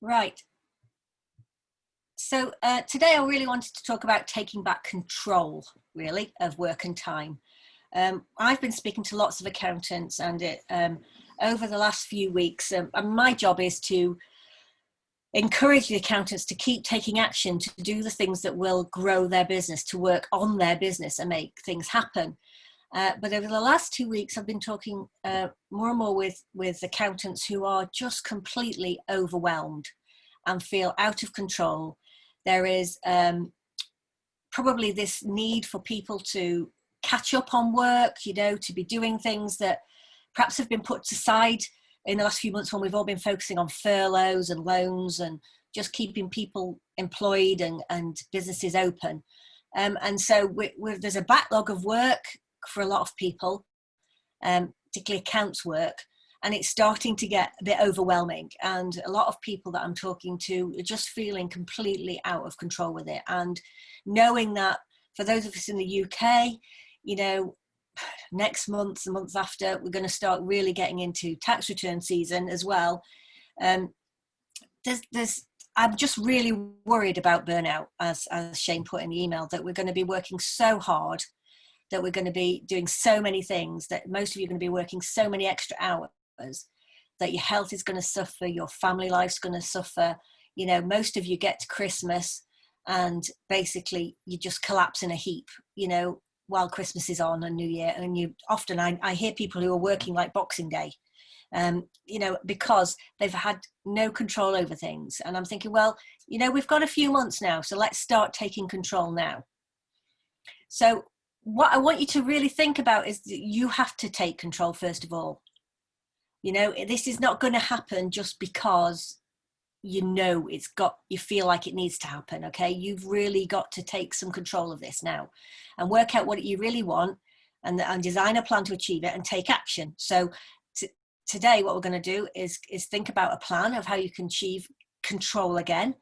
Right. So today I really wanted to talk about taking back control, really, of work and time. I've been speaking to lots of accountants, and over the last few weeks, and my job is to encourage the accountants to keep taking action, to do the things that will grow their business, to work on their business and make things happen. But over the last 2 weeks, I've been talking more and more with accountants who are just completely overwhelmed and feel out of control. There is probably this need for people to catch up on work, to be doing things that perhaps have been put aside in the last few months when we've all been focusing on furloughs and loans and just keeping people employed and businesses open. And so there's a backlog of work for a lot of people, particularly accounts work, and it's starting to get a bit overwhelming. And a lot of people that I'm talking to are just feeling completely out of control with it. And knowing that for those of us in the UK, next month, the month after, we're going to start really getting into tax return season as well. I'm just really worried about burnout, as Shane put in the email, that we're going to be working so hard, that we're going to be doing so many things, that most of you are going to be working so many extra hours, that your health is going to suffer, your family life's going to suffer. Most of you get to Christmas and basically you just collapse in a heap, while Christmas is on and New Year. And I hear people who are working like Boxing Day, because they've had no control over things. And I'm thinking, well, we've got a few months now, so let's start taking control now. So what I want you to really think about is that you have to take control first of all. This is not going to happen just because you feel like it needs to happen. Okay, you've really got to take some control of this now and work out what you really want and design a plan to achieve it and take action. So today what we're going to do is think about a plan of how you can achieve control again,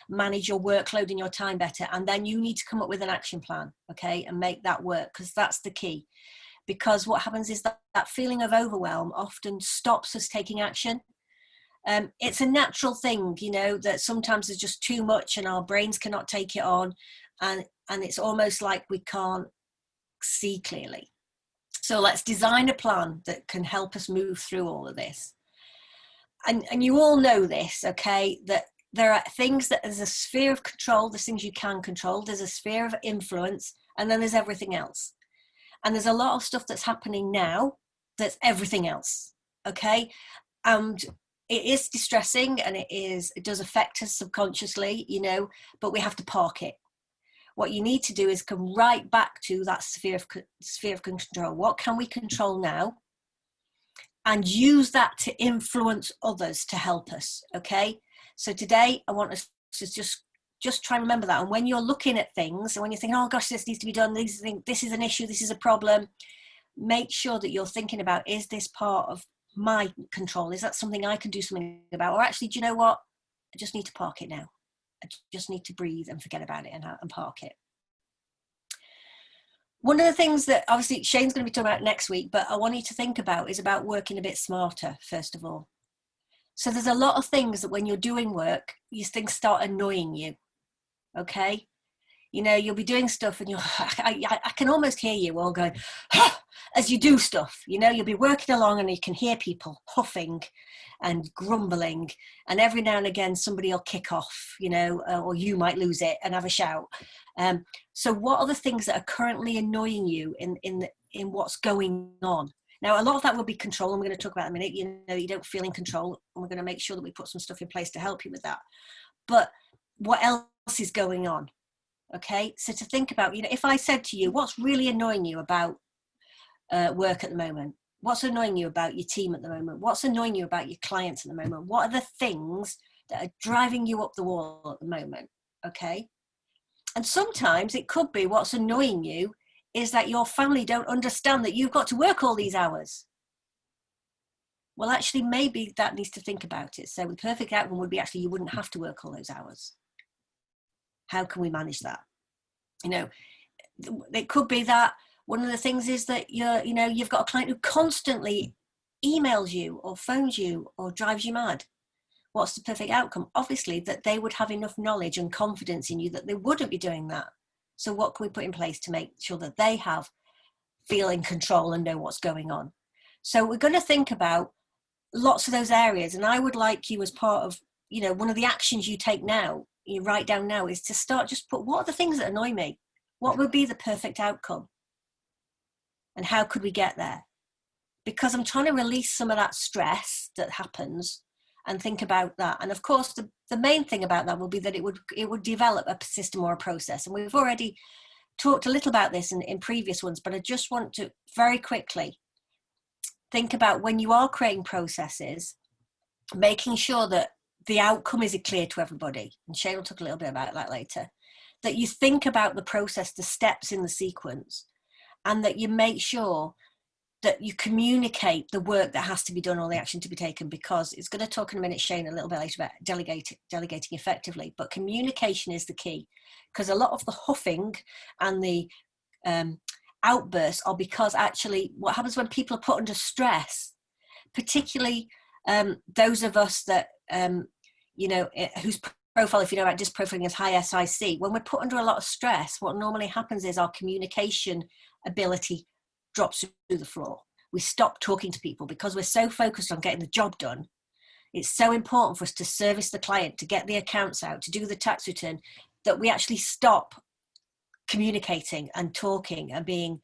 manage your workload and your time better, and then you need to come up with an action plan, okay, and make that work, because that's the key. Because what happens is that feeling of overwhelm often stops us taking action. It's a natural thing, that sometimes there's just too much and our brains cannot take it on, and it's almost like we can't see clearly. So let's design a plan that can help us move through all of this. And you all know this, okay, that there are things that there's a sphere of control, there's things you can control, there's a sphere of influence, and then there's everything else. And there's a lot of stuff that's happening now that's everything else, okay? And it is distressing, and it does affect us subconsciously, but we have to park it. What you need to do is come right back to that sphere of control. What can we control now? And use that to influence others to help us, okay? So today I want us to just try and remember that. And when you're looking at things, and when you're thinking, oh gosh, this needs to be done, this is an issue, this is a problem, make sure that you're thinking about, is this part of my control? Is that something I can do something about? Or actually, do you know what? I just need to park it now. I just need to breathe and forget about it and park it. One of the things that obviously Shane's going to be talking about next week, but I want you to think about is about working a bit smarter, first of all. So there's a lot of things that when you're doing work, these things start annoying you, okay? You'll be doing stuff and I can almost hear you all going, huh, as you do stuff. You'll be working along and you can hear people huffing and grumbling, and every now and again somebody will kick off, or you might lose it and have a shout. So what are the things that are currently annoying you in what's going on? Now, a lot of that will be control, and we're going to talk about in a minute. You don't feel in control, and we're going to make sure that we put some stuff in place to help you with that. But what else is going on? Okay, so to think about, if I said to you, what's really annoying you about work at the moment? What's annoying you about your team at the moment? What's annoying you about your clients at the moment? What are the things that are driving you up the wall at the moment? Okay, and sometimes it could be what's annoying you is that your family don't understand that you've got to work all these hours. Well, actually, maybe that needs to think about it. So the perfect outcome would be actually you wouldn't have to work all those hours. How can we manage that? It could be that one of the things is that you've got a client who constantly emails you or phones you or drives you mad. What's the perfect outcome? Obviously, that they would have enough knowledge and confidence in you that they wouldn't be doing that. So what can we put in place to make sure that they feel in control and know what's going on? So we're going to think about lots of those areas. And I would like you, as part of, one of the actions you take now, you write down now, is to start just put, what are the things that annoy me? What would be the perfect outcome? And how could we get there? Because I'm trying to release some of that stress that happens and think about that. And of course, the main thing about that will be that it would develop a system or a process. And we've already talked a little about this in previous ones, but I just want to very quickly think about, when you are creating processes, making sure that the outcome is clear to everybody. And Shane will talk a little bit about that later. That you think about the process, the steps in the sequence, and that you make sure that you communicate the work that has to be done or the action to be taken, because it's going to talk in a minute, Shane, a little bit later about delegating effectively, but communication is the key, because a lot of the huffing and the outbursts are because actually what happens when people are put under stress, particularly those of us that, whose profile, if you know about disc profiling, is high SIC, when we're put under a lot of stress, what normally happens is our communication ability drops through the floor. We stop talking to people because we're so focused on getting the job done. It's so important for us to service the client, to get the accounts out, to do the tax return, that we actually stop communicating and talking and being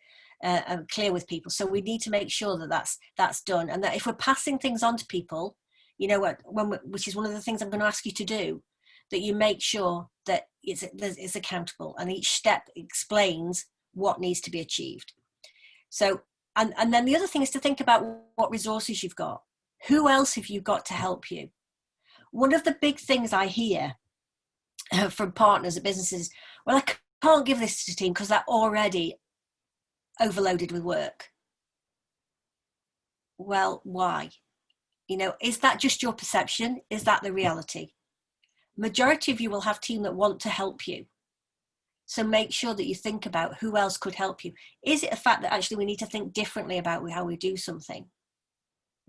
clear with people. So we need to make sure that that's done, and that if we're passing things on to people, which is one of the things I'm going to ask you to do, that you make sure that it's accountable and each step explains what needs to be achieved. So, and then the other thing is to think about what resources you've got. Who else have you got to help you? One of the big things I hear from partners at businesses, well, I can't give this to the team because they're already overloaded with work. Well, why? Is that just your perception? Is that the reality? Majority of you will have team that want to help you. So make sure that you think about who else could help you. Is it a fact that actually we need to think differently about how we do something?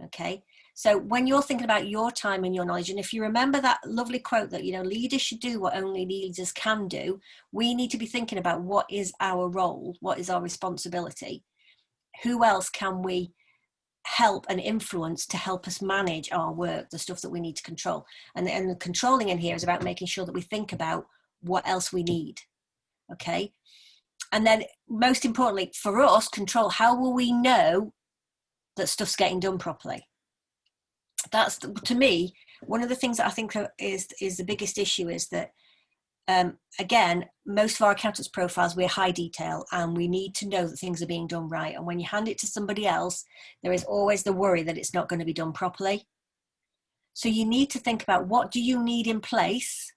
Okay. So when you're thinking about your time and your knowledge, and if you remember that lovely quote that, leaders should do what only leaders can do, we need to be thinking about what is our role, what is our responsibility, who else can we help and influence to help us manage our work, the stuff that we need to control. And the controlling in here is about making sure that we think about what else we need. Okay. And then most importantly for us, control, how will we know that stuff's getting done properly? That's, to me, one of the things that I think is the biggest issue is that, again, most of our accountants profiles, we're high detail and we need to know that things are being done right. And when you hand it to somebody else, there is always the worry that it's not going to be done properly. So you need to think about, what do you need in place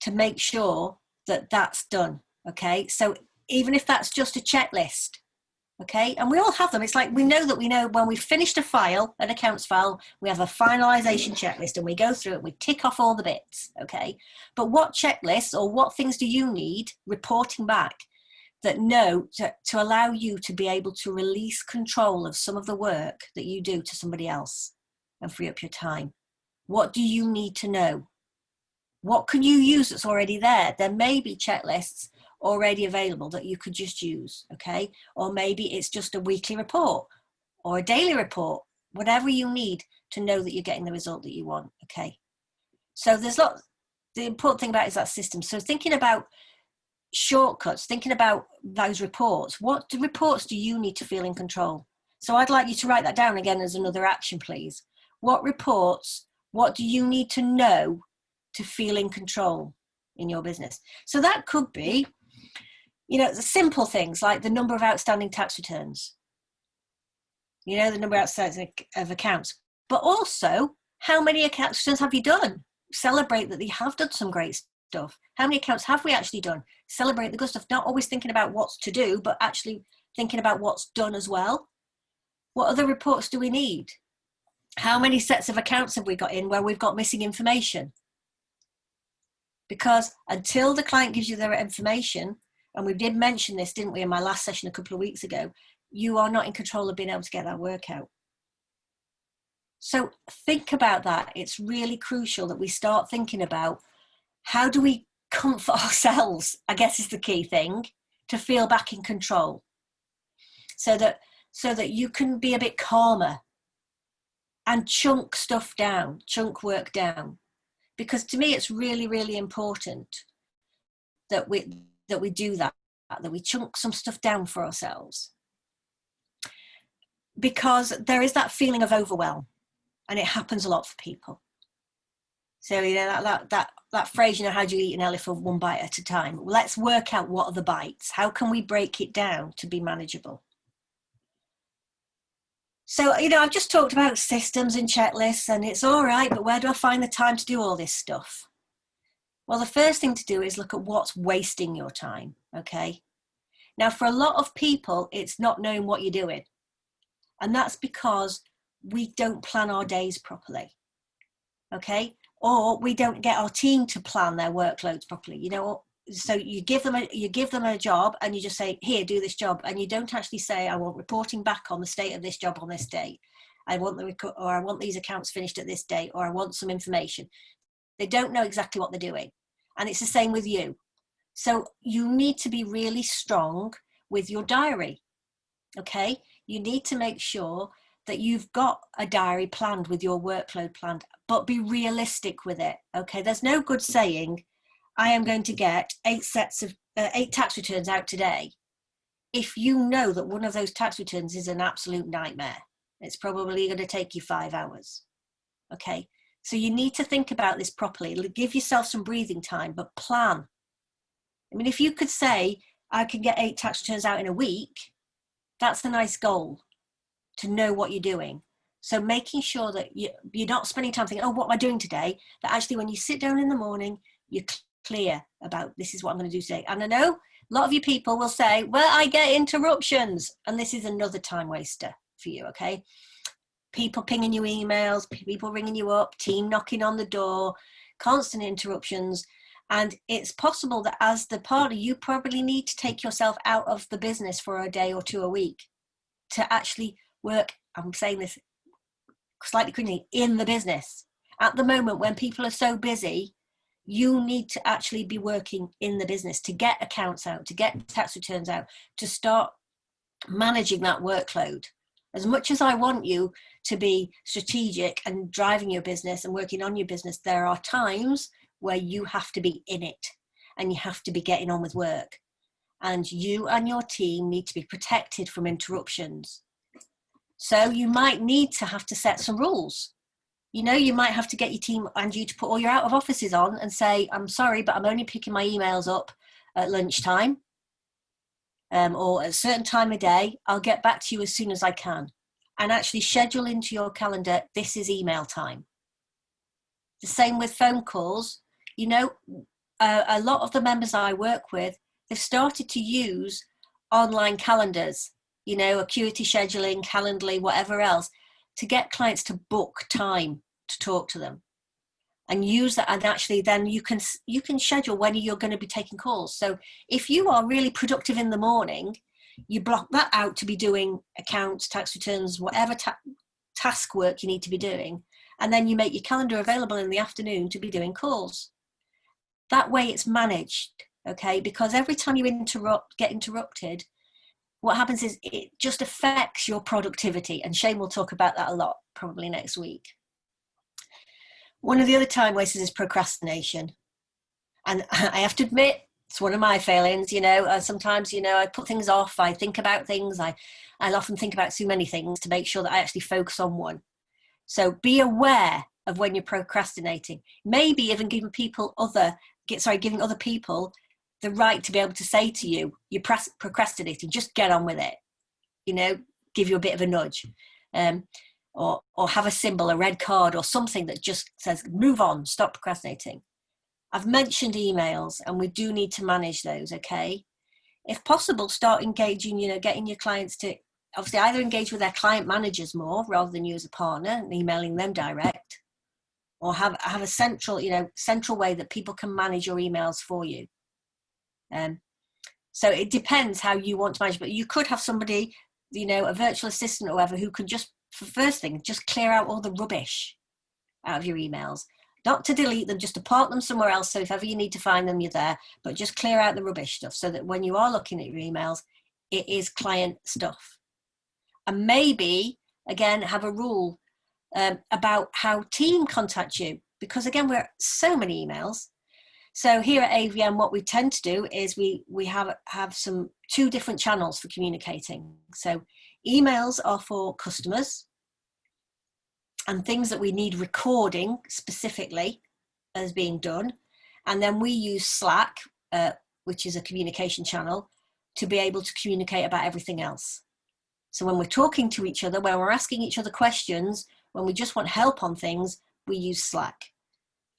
to make sure that that's done? Okay. So even if that's just a checklist, okay, and we all have them. It's like we know when we've finished a file, an accounts file, we have a finalization checklist and we go through it, we tick off all the bits, okay? But what checklists or what things do you need reporting back that to allow you to be able to release control of some of the work that you do to somebody else and free up your time? What do you need to know? What can you use that's already there? There may be checklists already available that you could just use, okay? Or maybe it's just a weekly report or a daily report, whatever you need to know that you're getting the result that you want, okay? So the important thing about it is that system. So thinking about shortcuts, thinking about those reports, what reports do you need to feel in control? So I'd like you to write that down again as another action, please. What reports, what do you need to know to feel in control in your business? So that could be, the simple things like the number of outstanding tax returns, the number of outstanding of accounts, but also how many tax returns have you done? Celebrate that you have done some great stuff. How many accounts have we actually done? Celebrate the good stuff, not always thinking about what's to do, but actually thinking about what's done as well. What other reports do we need? How many sets of accounts have we got in where we've got missing information? Because until the client gives you their information, and we did mention this, didn't we, in my last session a couple of weeks ago, you are not in control of being able to get that work out. So think about that. It's really crucial that we start thinking about how do we comfort ourselves, I guess is the key thing, to feel back in control. So that you can be a bit calmer and chunk stuff down, chunk work down. Because to me, it's really, really important that we do that we chunk some stuff down for ourselves. Because there is that feeling of overwhelm, and it happens a lot for people. So, you know, that phrase, you know, how do you eat an elephant one bite at a time? Let's work out what are the bites. How can we break it down to be manageable? So, you know, I've just talked about systems and checklists, and it's all right, but where do I find the time to do all this stuff? Well, the first thing to do is look at what's wasting your time, okay? Now, for a lot of people, it's not knowing what you're doing. And that's because we don't plan our days properly, okay? Or we don't get our team to plan their workloads properly, you know. So you give them a job, and you just say, here, do this job, and you don't actually say, I want reporting back on the state of this job on this date. I want these accounts finished at this date, or I want some information. They don't know exactly what they're doing. And it's the same with you. So you need to be really strong with your diary, okay? You need to make sure that you've got a diary planned with your workload planned, but be realistic with it, okay? There's no good saying, I am going to get 8 tax returns out today, if you know that one of those tax returns is an absolute nightmare. It's probably going to take you 5 hours, okay? So you need to think about this properly. Give yourself some breathing time, but plan. I mean, if you could say, I can get 8 tax returns out in a week, that's a nice goal to know what you're doing. So making sure that you're not spending time thinking, oh, what am I doing today? That actually when you sit down in the morning, you're clear about this is what I'm going to do today. And I know a lot of you people will say, well, I get interruptions. And this is another time waster for you, okay? People pinging you emails, people ringing you up, team knocking on the door, constant interruptions. And it's possible that as the partner, you probably need to take yourself out of the business for a day or two a week to actually work, I'm saying this slightly cringy, in the business. At the moment, when people are so busy, you need to actually be working in the business to get accounts out, to get tax returns out, to start managing that workload. As much as I want you to be strategic and driving your business and working on your business, there are times where you have to be in it and you have to be getting on with work. And you and your team need to be protected from interruptions. So you might need to have to set some rules. You know, you might have to get your team and you to put all your out of offices on and say, I'm sorry, but I'm only picking my emails up at lunchtime. Or at a certain time of day. I'll get back to you as soon as I can. And actually schedule into your calendar, this is email time. The same with phone calls. You know, a lot of the members I work with, they've started to use online calendars, you know, Acuity scheduling, Calendly, whatever else, to get clients to book time to talk to them. And use that, and actually then you can schedule when you're going to be taking calls. So if you are really productive in the morning, you block that out to be doing accounts, tax returns, whatever task work you need to be doing, and then you make your calendar available in the afternoon to be doing calls. That way it's managed, okay? Because every time you get interrupted, what happens is it just affects your productivity, and Shane will talk about that a lot probably next week. One of the other time wasters is procrastination. And I have to admit, it's one of my failings, you know. Sometimes, you know, I put things off, I think about things, I often think about too many things to make sure that I actually focus on one. So be aware of when you're procrastinating. Maybe even giving other people the right to be able to say to you, you're procrastinating, just get on with it. You know, give you a bit of a nudge. Or have a symbol, a red card or something that just says, move on, stop procrastinating. I've mentioned emails, and we do need to manage those, okay? If possible, start engaging, you know, getting your clients to obviously either engage with their client managers more rather than you as a partner and emailing them direct, or have a central way that people can manage your emails for you. So it depends how you want to manage, but you could have somebody, you know, a virtual assistant or whoever, who can just first thing, just clear out all the rubbish out of your emails. Not to delete them, just to park them somewhere else. So if ever you need to find them, you're there. But just clear out the rubbish stuff so that when you are looking at your emails, it is client stuff. And maybe, again, have a rule about how team contact you. Because again, we're so many emails. So here at AVM, what we tend to do is we have two different channels for communicating. So emails are for customers and things that we need recording specifically as being done. And then we use Slack, which is a communication channel, to be able to communicate about everything else. So when we're talking to each other, when we're asking each other questions, when we just want help on things, we use Slack.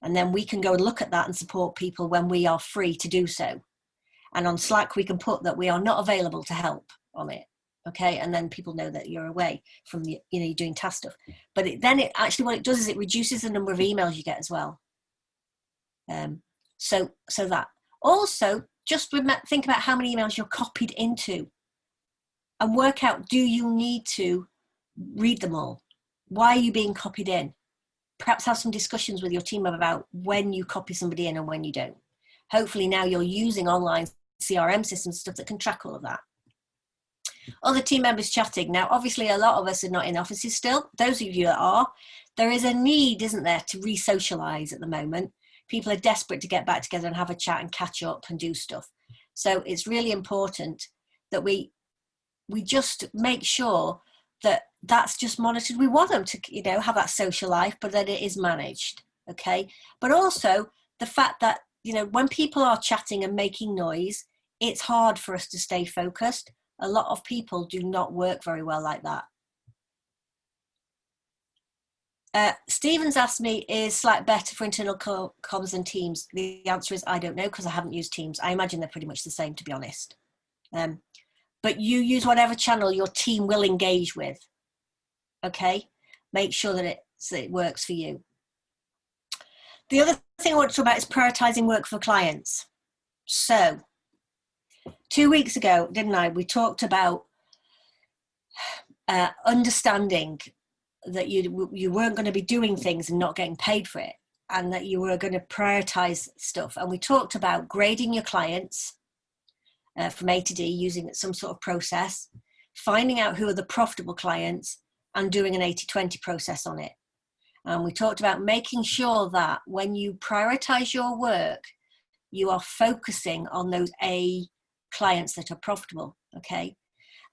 And then we can go and look at that and support people when we are free to do so. And on Slack, we can put that we are not available to help on it. Okay, and then people know that you're away from the, you're doing task stuff. But then it actually, what it does is it reduces the number of emails you get as well. So that. Also, just think about how many emails you're copied into and work out, do you need to read them all? Why are you being copied in? Perhaps have some discussions with your team about when you copy somebody in and when you don't. Hopefully now you're using online CRM systems, stuff that can track all of that. Other team members chatting. Now, obviously, a lot of us are not in offices still. Those of you that are, there is a need, isn't there, to re-socialize at the moment. People are desperate to get back together and have a chat and catch up and do stuff. So it's really important that we just make sure that that's just monitored. We want them to, have that social life, but that it is managed, okay? But also the fact that, when people are chatting and making noise, it's hard for us to stay focused. A lot of people do not work very well like that. Stephen's asked me, is Slack better for internal comms than Teams? The answer is, I don't know, because I haven't used Teams. I imagine they're pretty much the same, to be honest. But you use whatever channel your team will engage with. Okay, make sure that it works for you. The other thing I want to talk about is prioritizing work for clients. So 2 weeks ago, didn't I, we talked about understanding that you weren't going to be doing things and not getting paid for it, and that you were going to prioritize stuff. And we talked about grading your clients from A to D using some sort of process, finding out who are the profitable clients, and doing an 80-20 process on it. And we talked about making sure that when you prioritize your work, you are focusing on those A clients that are profitable, okay?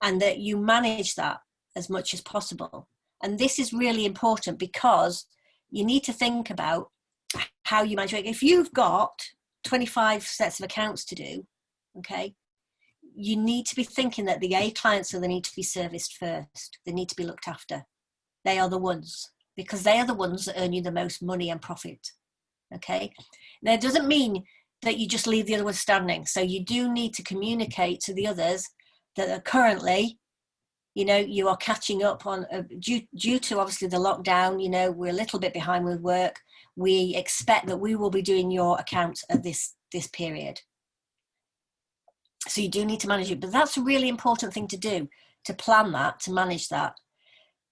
And that you manage that as much as possible. And this is really important because you need to think about how you manage it. If you've got 25 sets of accounts to do, okay, you need to be thinking that the A clients are the need to be serviced first. They need to be looked after. They are the ones, because they are the ones that earn you the most money and profit. Okay. Now, it doesn't mean that you just leave the other ones standing. So you do need to communicate to the others that are currently, you are catching up on due to obviously the lockdown. We're a little bit behind with work. We expect that we will be doing your accounts at this period. So you do need to manage it, but that's a really important thing to do, to plan that, to manage that,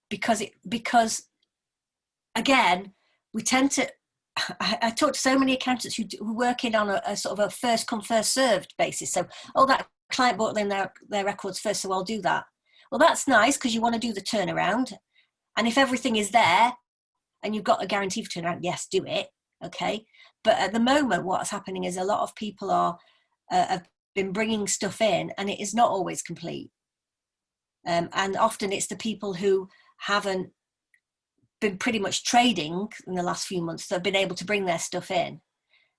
because again, we tend to, I talk to so many accountants who work in on a sort of a first come first served basis. So, that client brought in their records first, so I'll do that. Well, that's nice because you want to do the turnaround. And if everything is there and you've got a guarantee for turnaround, yes, do it. Okay. But at the moment, what's happening is a lot of people have been bringing stuff in and it is not always complete. And often it's the people who haven't been pretty much trading in the last few months that have been able to bring their stuff in.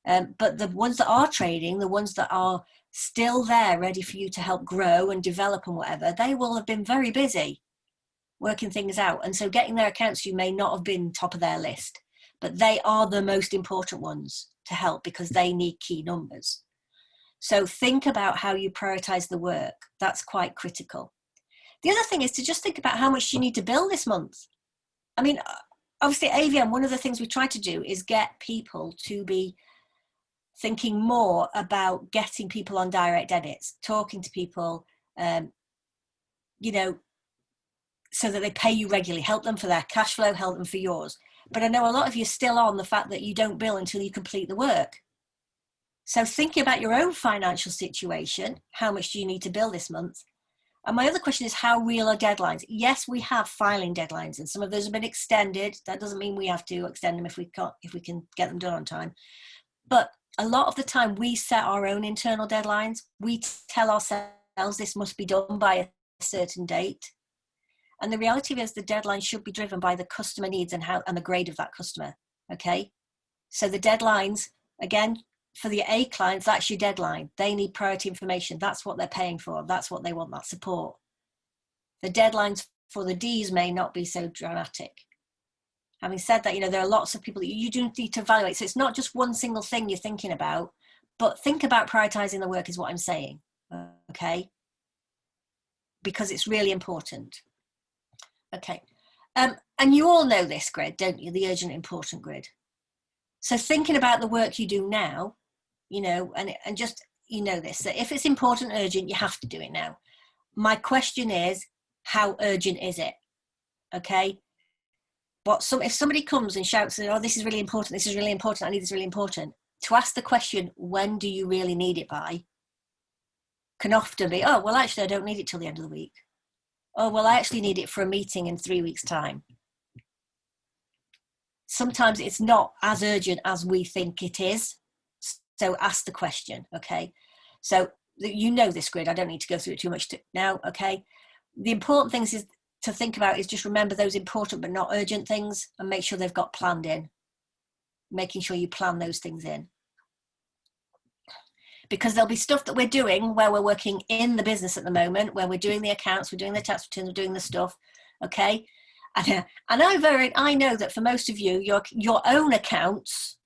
But the ones that are trading, the ones that are still there ready for you to help grow and develop and whatever, they will have been very busy working things out. And so getting their accounts, you may not have been top of their list, but they are the most important ones to help because they need key numbers. So think about how you prioritize the work. That's quite critical. The other thing is to just think about how much you need to bill this month. I mean, obviously AVM, one of the things we try to do is get people to be thinking more about getting people on direct debits, talking to people, so that they pay you regularly, help them for their cash flow, help them for yours. But I know a lot of you are still on the fact that you don't bill until you complete the work. So thinking about your own financial situation, how much do you need to bill this month? And my other question is, how real are deadlines? Yes, we have filing deadlines, and some of those have been extended. That doesn't mean we have to extend them if we can get them done on time. But a lot of the time we set our own internal deadlines. We tell ourselves this must be done by a certain date. And the reality is the deadline should be driven by the customer needs and the grade of that customer. Okay. So the deadlines, again, for the A clients, that's your deadline. They need priority information. That's what they're paying for. That's what they want, that support. The deadlines for the Ds may not be so dramatic. Having said that, there are lots of people that you do need to evaluate. So it's not just one single thing you're thinking about, but think about prioritizing the work is what I'm saying. Okay. Because it's really important. Okay. And you all know this grid, don't you? The urgent, important grid. So thinking about the work you do now, and just, this, that if it's important, urgent, you have to do it now. My question is, how urgent is it? Okay. If somebody comes and shouts, oh, this is really important, I need this really important, to ask the question, when do you really need it by, can often be, oh, well, actually, I don't need it till the end of the week. Oh, well, I actually need it for a meeting in 3 weeks' time. Sometimes it's not as urgent as we think it is. So ask the question, okay? So this grid, I don't need to go through it too much now, okay? The important things is to think about is just remember those important but not urgent things and make sure they've got planned in. Making sure you plan those things in. Because there'll be stuff that we're doing where we're working in the business at the moment, where we're doing the accounts, we're doing the tax returns, we're doing the stuff, okay? And I know that for most of you, your own accounts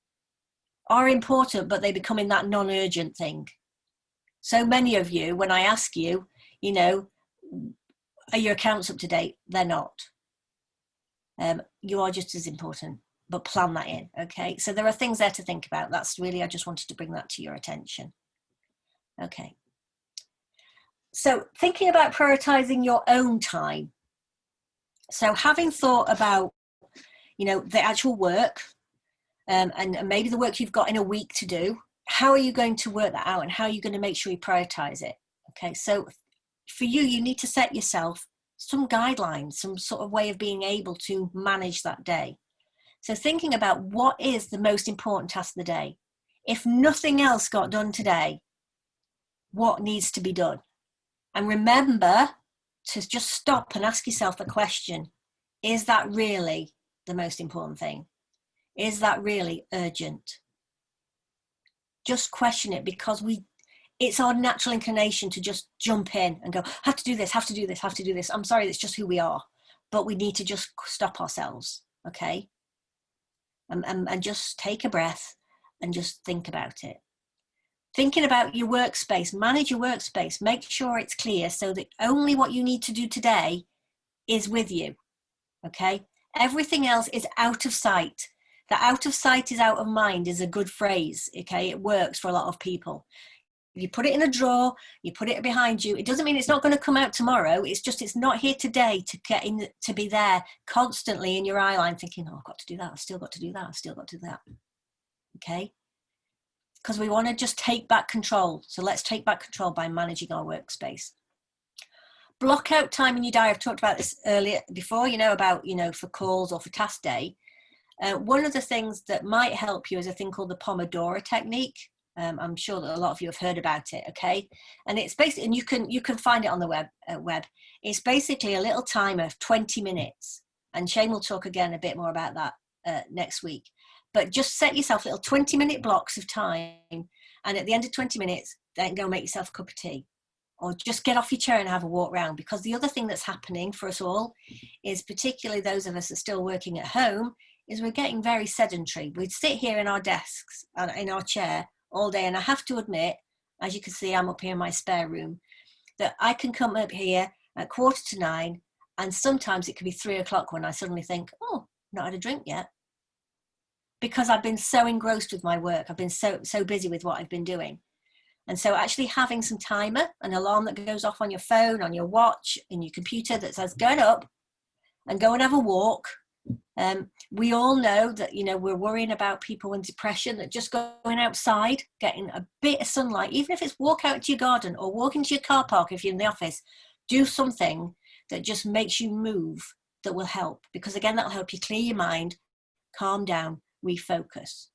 are important, but they become in that non-urgent thing. So many of you, when I ask you, are your accounts up to date? They're not. You are just as important, but plan that in, okay? So there are things there to think about. That's really, I just wanted to bring that to your attention. Okay. So thinking about prioritizing your own time. So having thought about, the actual work and maybe the work you've got in a week to do, how are you going to work that out and how are you going to make sure you prioritize it? Okay. So for you, you need to set yourself some guidelines, some sort of way of being able to manage that day. So thinking about what is the most important task of the day. If nothing else got done today, what needs to be done? And remember to just stop and ask yourself the question, is that really the most important thing? Is that really urgent? Just question it, because it's our natural inclination to just jump in and go, have to do this. I'm sorry, it's just who we are. But we need to just stop ourselves, okay? And just take a breath and just think about it. Thinking about your workspace, manage your workspace, make sure it's clear so that only what you need to do today is with you, okay? Everything else is out of sight. The out of sight is out of mind is a good phrase, okay? It works for a lot of people. If you put it in a drawer, you put it behind you, it doesn't mean it's not going to come out tomorrow. It's just it's not here today to get in, to be there constantly in your eye line thinking, oh, I've got to do that, I've still got to do that, I've still got to do that, okay? Because we want to just take back control. So let's take back control by managing our workspace. Block out time in your diary. I've talked about this before, about, for calls or for task day. One of the things that might help you is a thing called the Pomodoro technique. I'm sure that a lot of you have heard about it, okay? And it's basically, and you can find it on the web. It's basically a little timer of 20 minutes. And Shane will talk again a bit more about that next week. But just set yourself little 20-minute blocks of time. And at the end of 20 minutes, then go make yourself a cup of tea. Or just get off your chair and have a walk around. Because the other thing that's happening for us all is, particularly those of us that are still working at home, is we're getting very sedentary. We sit here in our desks and in our chair all day. And I have to admit, as you can see, I'm up here in my spare room, that I can come up here at 9:15 and sometimes it can be 3 o'clock when I suddenly think, oh, not had a drink yet. Because I've been so engrossed with my work. I've been so busy with what I've been doing. And so actually having some timer, an alarm that goes off on your phone, on your watch, in your computer that says, going up, and go and have a walk. We all know that, you know, we're worrying about people with depression, that just going outside, getting a bit of sunlight, even if it's walk out to your garden or walk into your car park if you're in the office, do something that just makes you move, that will help. Because again, that'll help you clear your mind, calm down, refocus,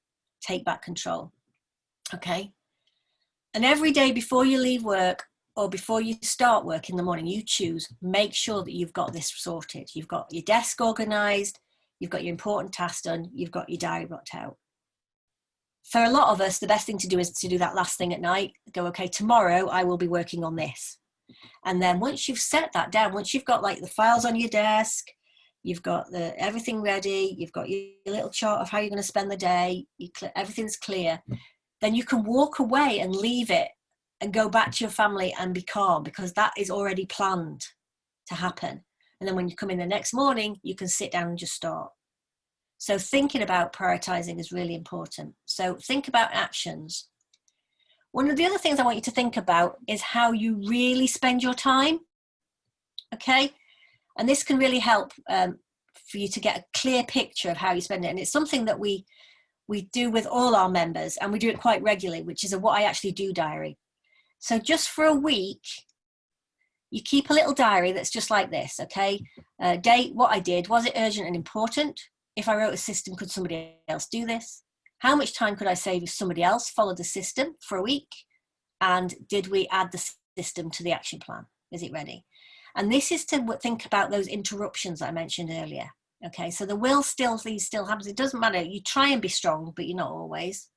take back control. Okay. And every day before you leave work or before you start work in the morning, you choose, make sure that you've got this sorted. You've got your desk organized, you've got your important tasks done, you've got your diary blocked out. For a lot of us, the best thing to do is to do that last thing at night. Go, okay, tomorrow I will be working on this. And then once you've set that down, once you've got like the files on your desk, you've got everything ready, you've got your little chart of how you're going to spend the day, everything's clear, then you can walk away and leave it and go back to your family and be calm, because that is already planned to happen. And then when you come in the next morning, you can sit down and just start. So thinking about prioritizing is really important. So think about actions. One of the other things I want you to think about is how you really spend your time. Okay. And this can really help for you to get a clear picture of how you spend it. And it's something that we do with all our members, and we do it quite regularly, which is a what I actually do diary. So just for a week, you keep a little diary that's just like this, okay? Date, what I did, was it urgent and important? If I wrote a system, could somebody else do this? How much time could I save if somebody else followed the system for a week? And did we add the system to the action plan? Is it ready? And this is to think about those interruptions I mentioned earlier. Okay, so these still happens. It doesn't matter. You try and be strong, but you're not always.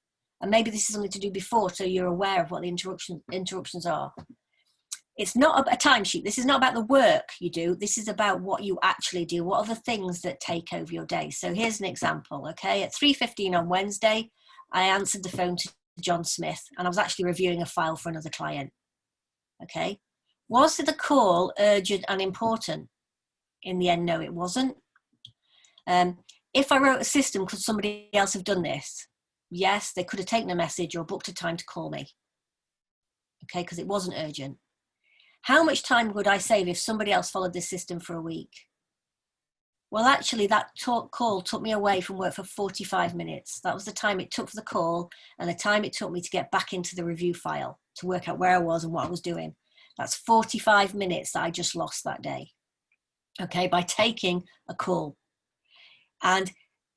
And maybe this is something to do before, so you're aware of what the interruptions are. It's not a timesheet. This is not about the work you do. This is about what you actually do. What are the things that take over your day? So here's an example, okay? At 3:15 on Wednesday, I answered the phone to John Smith, and I was actually reviewing a file for another client, okay? Was the call urgent and important? In the end, no, it wasn't. If I wrote a system, could somebody else have done this? Yes, they could have taken a message or booked a time to call me, okay, because it wasn't urgent. How much time would I save if somebody else followed this system for a week? Well, actually, that call took me away from work for 45 minutes. That was the time it took for the call and the time it took me to get back into the review file to work out where I was and what I was doing. That's 45 minutes that I just lost that day, okay, by taking a call. And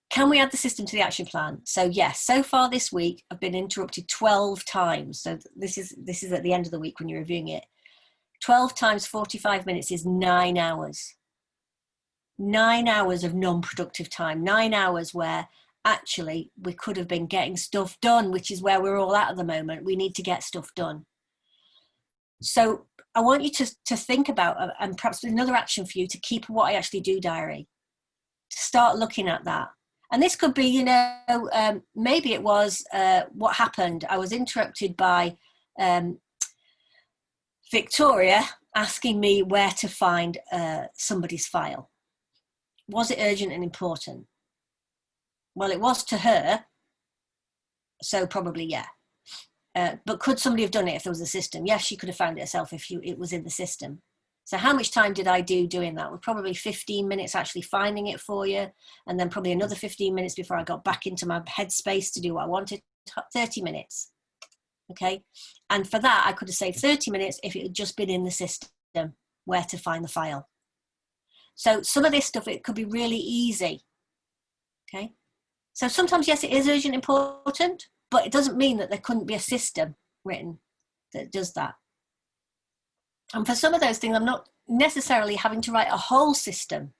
can we add the system to the action plan? So yes, so far this week, I've been interrupted 12 times. So this is at the end of the week when you're reviewing it. 12 times 45 minutes is 9 hours. 9 hours of non-productive time. 9 hours where actually we could have been getting stuff done, which is where we're all at the moment. We need to get stuff done. So I want you to think about, and perhaps another action for you, to keep what I actually do diary. To start looking at that. And this could be, you know, maybe it was what happened. I was interrupted by Victoria asking me where to find somebody's file. Was it urgent and important? Well, it was to her, so probably yeah. But could somebody have done it if there was a system? Yes, she could have found it herself if it was in the system. So how much time did I do doing that? Well, probably 15 minutes actually finding it for you, and then probably another 15 minutes before I got back into my headspace to do what I wanted, 30 minutes. Okay. And for that, I could have saved 30 minutes if it had just been in the system where to find the file. So some of this stuff, it could be really easy. Okay. So sometimes, yes, it is urgent, important, but it doesn't mean that there couldn't be a system written that does that. And for some of those things, I'm not necessarily having to write a whole system.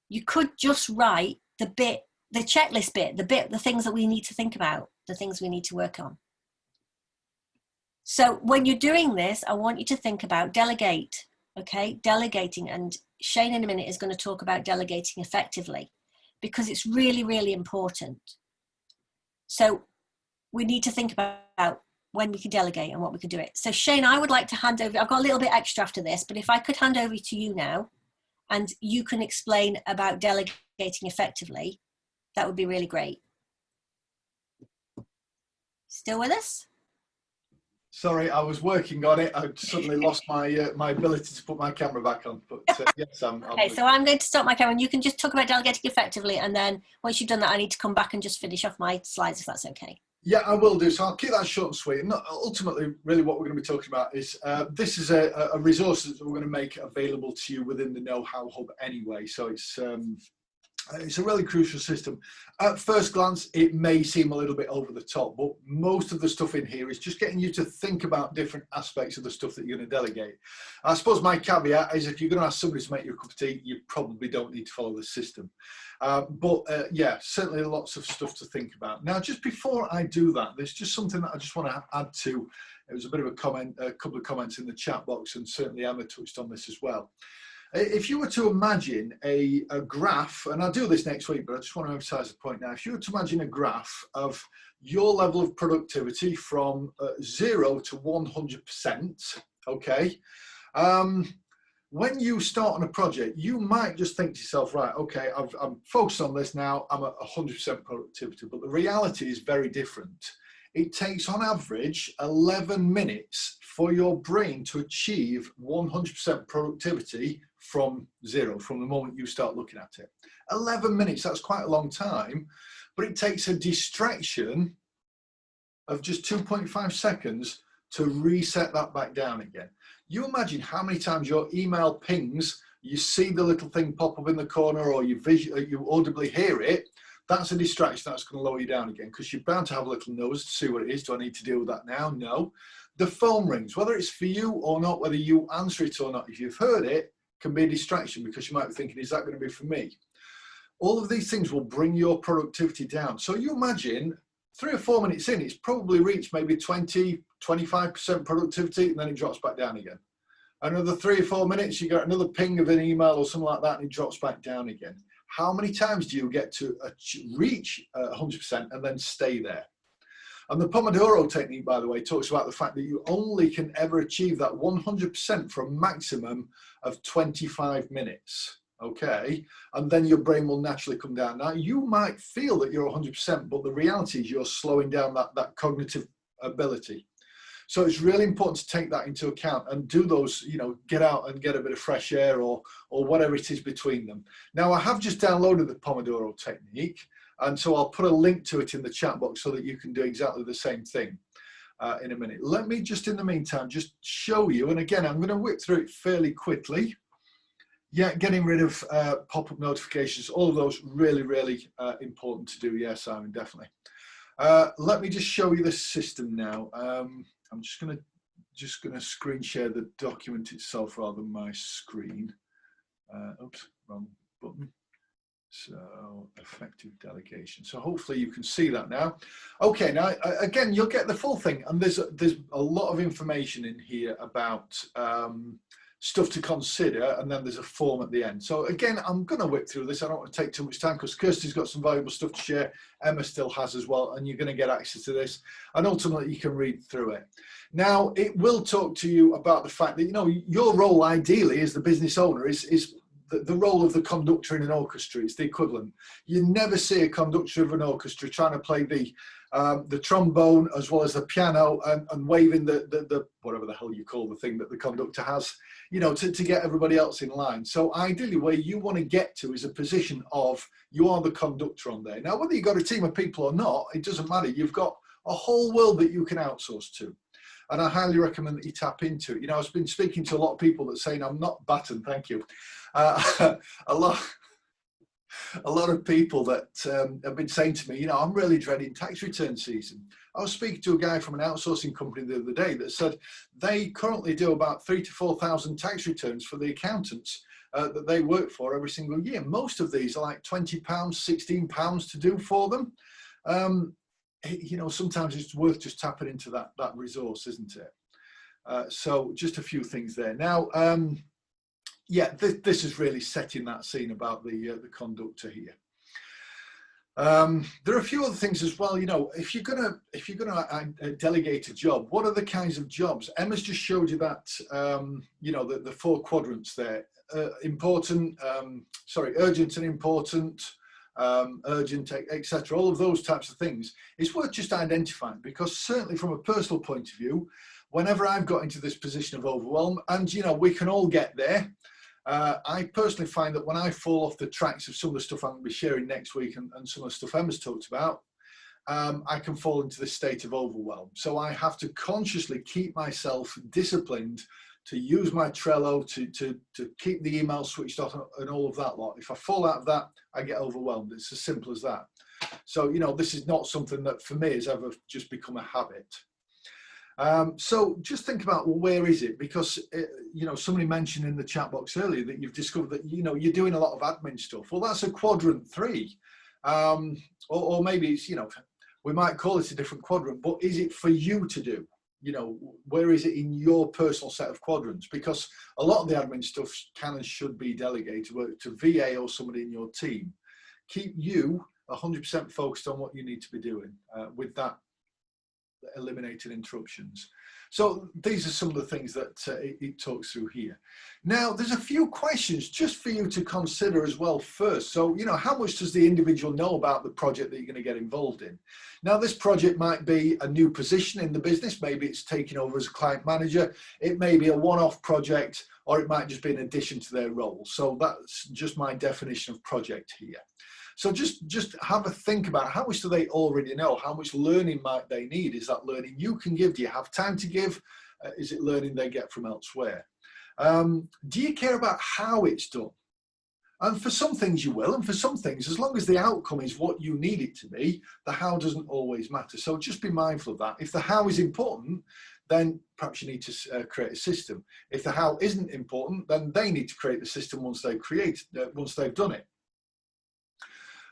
You could just write the checklist bit, the things that we need to think about, the things we need to work on. So when you're doing this, I want you to think about delegate, okay? Delegating, and Shane in a minute is going to talk about delegating effectively, because it's really, really important. So we need to think about when we can delegate and what we can do it. So Shane, I would like to hand over, I've got a little bit extra after this, but if I could hand over to you now and you can explain about delegating effectively, that would be really great. Still with us? Sorry, I was working on it. I suddenly lost my my ability to put my camera back on. But yes, Okay, so I'm going to stop my camera and you can just talk about delegating effectively. And then once you've done that, I need to come back and just finish off my slides, if that's okay. Yeah, I will do. So I'll keep that short and sweet. And ultimately, really what we're going to be talking about is this is a resource that we're going to make available to you within the Know-How Hub anyway. So it's a really crucial system. At first glance, it may seem a little bit over the top, but most of the stuff in here is just getting you to think about different aspects of the stuff that you're going to delegate. I suppose my caveat is if you're going to ask somebody to make you a cup of tea, you probably don't need to follow the system. Yeah, certainly lots of stuff to think about. Now, just before I do that, there's just something that I just want to add to. It was a bit of a comment, a couple of comments in the chat box, and certainly Emma touched on this as well. If you were to imagine a graph, and I'll do this next week, but I just want to emphasize the point now. If you were to imagine a graph of your level of productivity from 0 to 100%, okay, when you start on a project, you might just think to yourself, right, okay, I'm focused on this now, I'm at 100% productivity, but the reality is very different. It takes on average 11 minutes for your brain to achieve 100% productivity from 0, from the moment you start looking at it. 11 minutes, that's quite a long time, but it takes a distraction of just 2.5 seconds to reset that back down again. You imagine how many times your email pings, you see the little thing pop up in the corner, or you audibly hear it. That's a distraction that's going to lower you down again, because you're bound to have a little nose to see what it is. Do I need to deal with that now? No. The phone rings, whether it's for you or not, whether you answer it or not, if you've heard it, can be a distraction, because you might be thinking, is that going to be for me? All of these things will bring your productivity down. So you imagine 3 or 4 minutes in, it's probably reached maybe 20, 25% productivity, and then it drops back down again. Another 3 or 4 minutes, you get another ping of an email or something like that, and it drops back down again. How many times do you get to reach 100% and then stay there? And the Pomodoro technique, by the way, talks about the fact that you only can ever achieve that 100% for a maximum of 25 minutes, okay? And then your brain will naturally come down. Now, you might feel that you're 100%, but the reality is you're slowing down that cognitive ability. So it's really important to take that into account and do those, you know, get out and get a bit of fresh air or whatever it is between them. Now, I have just downloaded the Pomodoro technique, and so I'll put a link to it in the chat box so that you can do exactly the same thing in a minute. Let me just, in the meantime, just show you, and again, I'm going to whip through it fairly quickly. Yeah, getting rid of pop-up notifications, all of those really, really important to do. Yeah, Simon, definitely. Let me just show you the system now. I'm just gonna screen share the document itself rather than my screen. Oops, wrong button. So effective delegation. So hopefully you can see that now. Okay, now again, you'll get the full thing, and there's a lot of information in here about stuff to consider, and then there's a form at the end. So again, I'm going to whip through this. I don't want to take too much time because Kirsty's got some valuable stuff to share. Emma still has as well, and you're going to get access to this, and ultimately you can read through it. Now, it will talk to you about the fact that, you know, your role ideally as the business owner is the role of the conductor in an orchestra. It's the equivalent. You never see a conductor of an orchestra trying to play the trombone as well as the piano and waving the whatever the hell you call the thing that the conductor has, you know, to get everybody else in line. So ideally, where you want to get to is a position of you are the conductor on there. Now, whether you've got a team of people or not, it doesn't matter. You've got a whole world that you can outsource to. And I highly recommend that you tap into it. You know, I've been speaking to a lot of people that saying, I'm not Batten, thank you. A lot of people that have been saying to me, you know, I'm really dreading tax return season. I was speaking to a guy from an outsourcing company the other day that said they currently do about 3,000 to 4,000 tax returns for the accountants that they work for every single year. Most of these are like £20, £16 to do for them. You know, sometimes it's worth just tapping into that resource, isn't it? So just a few things there. Now, yeah, this is really setting that scene about the conductor here. There are a few other things as well. You know, if you're gonna delegate a job, what are the kinds of jobs? Emma's just showed you that. You know, the 4 quadrants there: urgent and important. Urgent, etc. All of those types of things. It's worth just identifying, because certainly from a personal point of view, whenever I've got into this position of overwhelm, and you know, we can all get there. I personally find that when I fall off the tracks of some of the stuff I'm going to be sharing next week and some of the stuff Emma's talked about, I can fall into this state of overwhelm. So I have to consciously keep myself disciplined to use my Trello, to keep the email switched off and all of that lot. If I fall out of that, I get overwhelmed. It's as simple as that. So, you know, this is not something that for me has ever just become a habit. So just think about, well, where is it? Because, you know, somebody mentioned in the chat box earlier that you've discovered that, you know, you're doing a lot of admin stuff. Well, that's a quadrant 3. Or maybe it's, you know, we might call it a different quadrant, but is it for you to do? You know, where is it in your personal set of quadrants? Because a lot of the admin stuff can and should be delegated to VA or somebody in your team. Keep you 100% focused on what you need to be doing with that eliminating interruptions. So these are some of the things that it talks through here. Now, there's a few questions just for you to consider as well first. So, you know, how much does the individual know about the project that you're going to get involved in? Now, this project might be a new position in the business. Maybe it's taking over as a client manager. It may be a one-off project, or it might just be an addition to their role. So that's just my definition of project here. So just have a think about how much do they already know? How much learning might they need? Is that learning you can give? Do you have time to give? Is it learning they get from elsewhere? Do you care about how it's done? And for some things you will, and for some things, as long as the outcome is what you need it to be, the how doesn't always matter. So just be mindful of that. If the how is important, then perhaps you need to create a system. If the how isn't important, then they need to create the system once they've done it.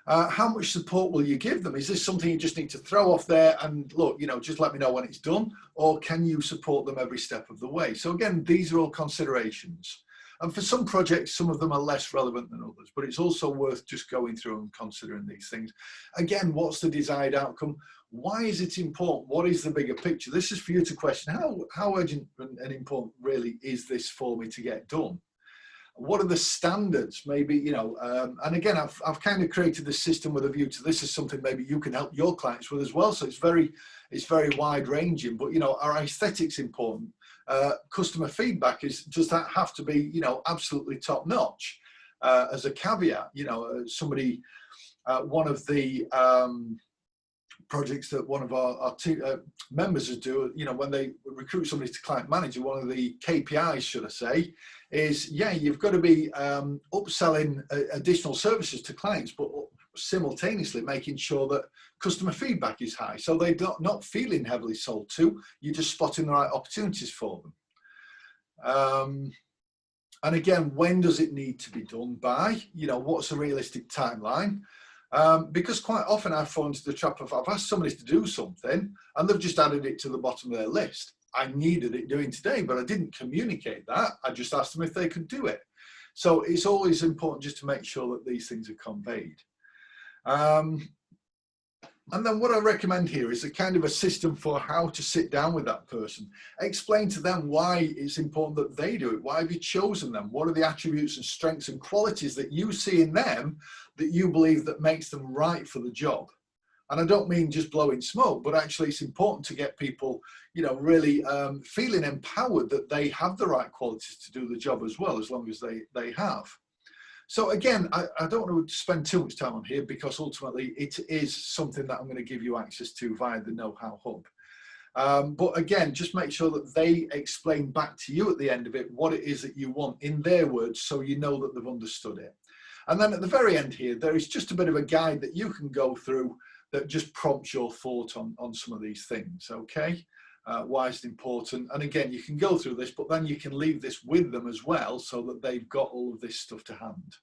How much support will you give them? Is this something you just need to throw off there and look, you know, just let me know when it's done? Or can you support them every step of the way? So again, these are all considerations. And for some projects, some of them are less relevant than others, but it's also worth just going through and considering these things. Again, what's the desired outcome? Why is it important? What is the bigger picture? This is for you to question. How urgent and important really is this for me to get done? What are the standards? Maybe, you know, and again, I've kind of created this system with a view to this is something maybe you can help your clients with as well. So it's very wide ranging, but, you know, are aesthetics important? Customer feedback does that have to be, you know, absolutely top notch? As a caveat, you know, one of the projects that one of our team members do, you know, when they recruit somebody to client manager, one of the KPIs, should I say, is, yeah, you've got to be upselling additional services to clients, but simultaneously making sure that customer feedback is high. So they're not feeling heavily sold to, you're just spotting the right opportunities for them. And again, when does it need to be done by? You know, what's a realistic timeline? Because quite often I fall into the trap of I've asked somebody to do something and they've just added it to the bottom of their list. I needed it doing today, but I didn't communicate that. I just asked them if they could do it. So it's always important just to make sure that these things are conveyed. And then what I recommend here is a kind of a system for how to sit down with that person. Explain to them why it's important that they do it. Why have you chosen them? What are the attributes and strengths and qualities that you see in them that you believe that makes them right for the job? And I don't mean just blowing smoke, but actually it's important to get people, you know, really feeling empowered that they have the right qualities to do the job as well, as long as they have. So again, I don't want to spend too much time on here because ultimately it is something that I'm going to give you access to via the Know-How Hub. But again, just make sure that they explain back to you at the end of it what it is that you want in their words so you know that they've understood it. And then at the very end here, there is just a bit of a guide that you can go through that just prompts your thought on some of these things, okay? Why is it important? And again, you can go through this, but then you can leave this with them as well so that they've got all of this stuff to hand.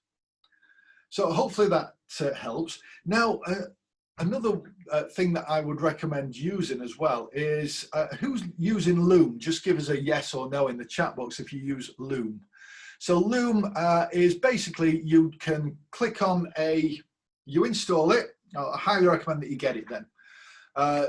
So hopefully that helps. Now, another thing that I would recommend using as well is who's using Loom? Just give us a yes or no in the chat box if you use Loom. So Loom is basically you can click on you install it. I highly recommend that you get it then.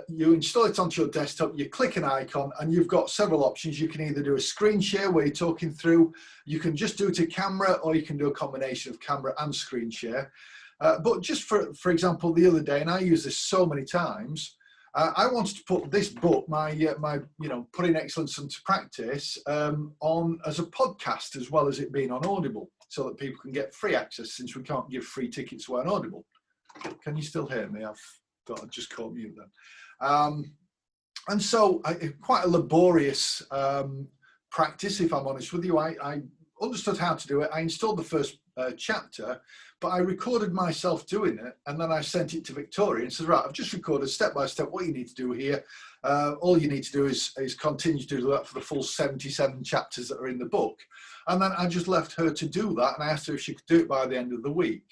You install it onto your desktop, you click an icon and you've got several options. You can either do a screen share where you're talking through, you can just do it to camera, or you can do a combination of camera and screen share. But just for example, the other day, and I use this so many times, I wanted to put this book, my Putting Excellence into Practice, on as a podcast as well as it being on Audible, so that people can get free access, since we can't give free tickets away on Audible. Can you still hear me? I've thought I'd just call mute then. And so quite a laborious practice, if I'm honest with you. I understood how to do it. I installed the first chapter, but I recorded myself doing it, and then I sent it to Victoria and said, right, I've just recorded step by step what you need to do here. All you need to do is continue to do that for the full 77 chapters that are in the book. And then I just left her to do that, and I asked her if she could do it by the end of the week.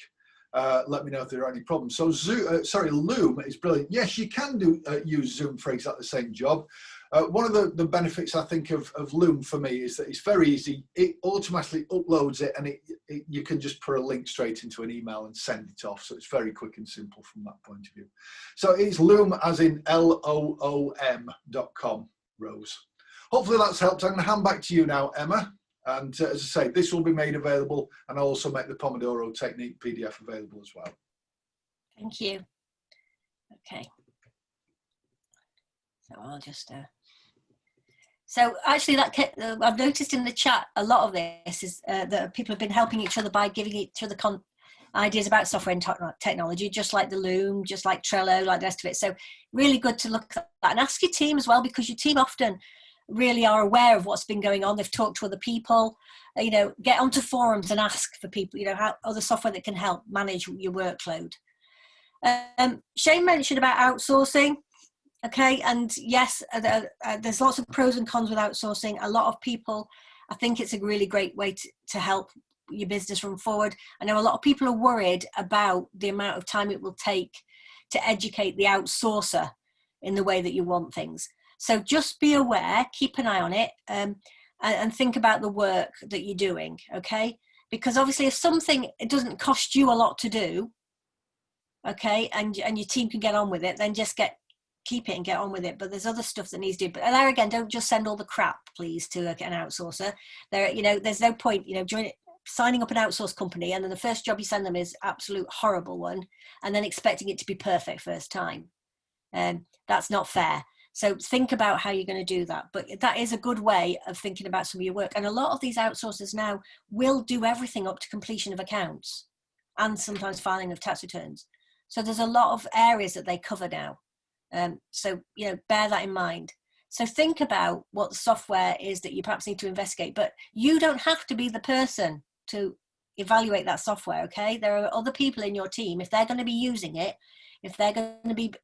Let me know if there are any problems. So Loom is brilliant. Yes, you can use Zoom for exactly the same job. One of the benefits, I think, of Loom for me is that it's very easy. It automatically uploads it, and you can just put a link straight into an email and send it off. So it's very quick and simple from that point of view. So it's Loom, as in LOOM.com, Rose. Hopefully that's helped. I'm going to hand back to you now, Emma. And as I say, this will be made available, and I'll also make the Pomodoro Technique PDF available as well. Thank you. Okay. So I'll just... So actually, I've noticed in the chat, a lot of this is that people have been helping each other by giving each other ideas about software and technology, just like the Loom, just like Trello, like the rest of it. So really good to look at that and ask your team as well, because your team often really are aware of what's been going on. They've talked to other people, get onto forums and ask for people, how other software that can help manage your workload. Shane mentioned about outsourcing. Okay, and yes, there's lots of pros and cons with outsourcing. A lot of people, I think it's a really great way to help your business run forward. I know a lot of people are worried about the amount of time it will take to educate the outsourcer in the way that you want things. So just be aware, keep an eye on it, and think about the work that you're doing, okay? Because obviously if something, it doesn't cost you a lot to do, okay, and your team can get on with it, then just keep it and get on with it. But there's other stuff that needs to do. But there again, don't just send all the crap, please, to an outsourcer. There's no point, signing up an outsource company and then the first job you send them is absolute horrible one, and then expecting it to be perfect first time. That's not fair. So think about how you're going to do that. But that is a good way of thinking about some of your work. And a lot of these outsourcers now will do everything up to completion of accounts and sometimes filing of tax returns. So there's a lot of areas that they cover now. So bear that in mind. So think about what the software is that you perhaps need to investigate, but you don't have to be the person to evaluate that software, okay? There are other people in your team. If they're going to be using it, if they're going to be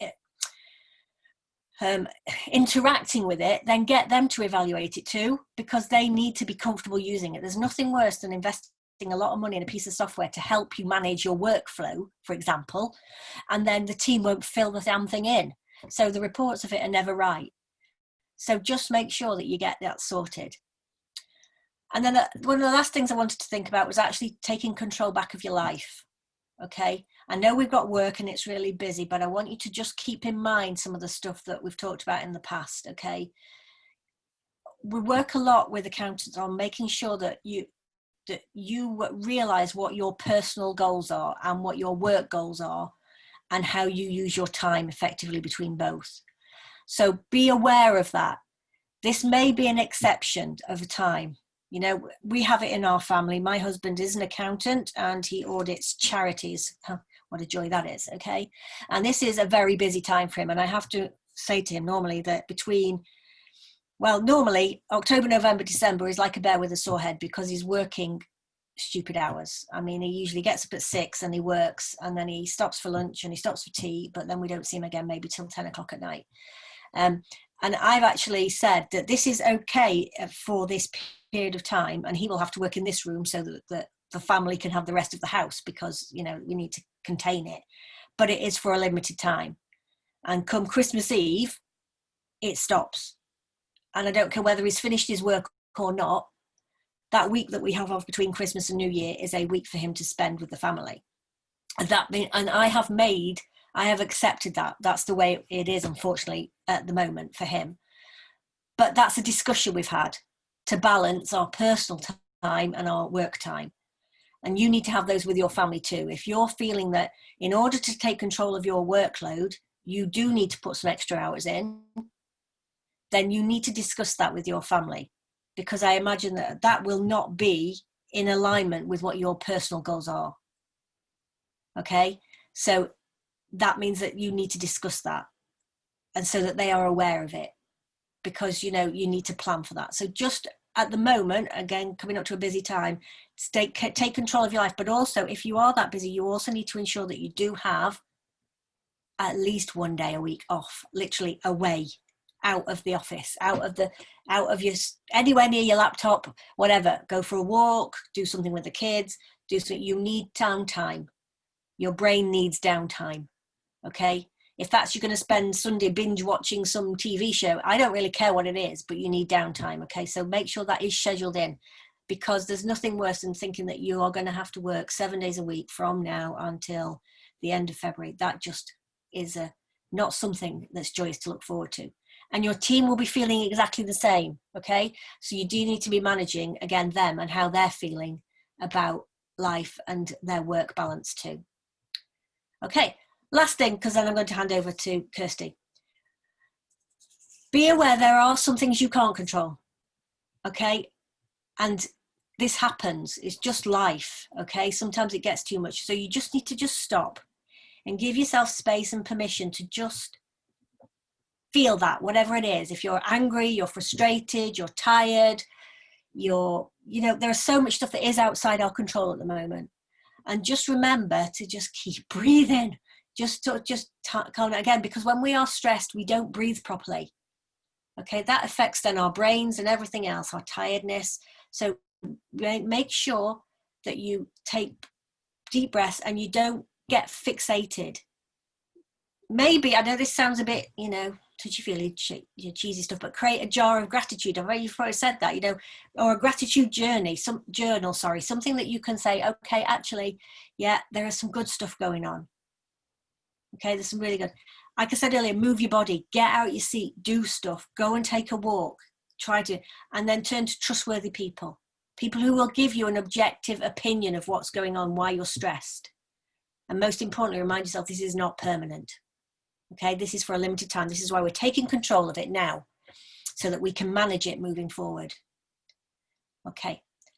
interacting with it, then get them to evaluate it too, because they need to be comfortable using it. There's nothing worse than investing a lot of money in a piece of software to help you manage your workflow, for example, and then the team won't fill the damn thing in. So the reports of it are never right. So just make sure that you get that sorted. And then one of the last things I wanted to think about was actually taking control back of your life. Okay, I know we've got work and it's really busy, but I want you to just keep in mind some of the stuff that we've talked about in the past. Okay, we work a lot with accountants on making sure that you realize what your personal goals are and what your work goals are, and how you use your time effectively between both. So be aware of that. This may be an exception over time. We have it in our family. My husband is an accountant and he audits charities. What a joy that is, okay? And this is a very busy time for him. And I have to say to him normally that normally October, November, December is like a bear with a sore head, because he's working stupid hours. I mean, he usually gets up at 6 and he works, and then he stops for lunch and he stops for tea, but then we don't see him again maybe till 10 o'clock at night. And I've actually said that this is okay for this period of time, and he will have to work in this room so that the family can have the rest of the house, because we need to contain it, but it is for a limited time. And come Christmas Eve, it stops. And I don't care whether he's finished his work or not, that week that we have off between Christmas and New Year is a week for him to spend with the family. And I have accepted that. That's the way it is, unfortunately, at the moment for him. But that's a discussion we've had to balance our personal time and our work time. And you need to have those with your family too. If you're feeling that in order to take control of your workload, you do need to put some extra hours in, then you need to discuss that with your family, because I imagine that that will not be in alignment with what your personal goals are. Okay, so that means that you need to discuss that, and so that they are aware of it, because you need to plan for that. So just at the moment, again, coming up to a busy time, take control of your life. But also, if you are that busy, you also need to ensure that you do have at least one day a week off, literally away, out of the office, out of your, anywhere near your laptop, whatever. Go for a walk, do something with the kids, do something. You need downtime. Your brain needs downtime. Okay, if that's you're going to spend Sunday binge watching some TV show, I don't really care what it is, but you need downtime. Okay, so make sure that is scheduled in, because there's nothing worse than thinking that you are going to have to work 7 days a week from now until the end of February. That just is not something that's joyous to look forward to. And your team will be feeling exactly the same. Okay, so you do need to be managing, again, them and how they're feeling about life and their work balance too. Okay, last thing, because then I'm going to hand over to Kirsty. Be aware there are some things you can't control, okay? And this happens, it's just life, okay? Sometimes it gets too much. So you just need to just stop and give yourself space and permission to just feel that, whatever it is. If you're angry, you're frustrated, you're tired, there's so much stuff that is outside our control at the moment. And just remember to just keep breathing. Just calm down again, because when we are stressed, we don't breathe properly. Okay, that affects then our brains and everything else, our tiredness. So make sure that you take deep breaths and you don't get fixated. Maybe, I know this sounds a bit, touchy-feely, cheesy stuff, but create a jar of gratitude. I've already said that, or a gratitude journey, something that you can say, okay, actually, yeah, there is some good stuff going on. Okay, there's some really good. Like I said earlier, move your body, get out your seat, do stuff, go and take a walk, and then turn to trustworthy people who will give you an objective opinion of what's going on, why you're stressed. And most importantly, remind yourself this is not permanent. Okay, this is for a limited time. This is why we're taking control of it now, so that we can manage it moving forward. Okay,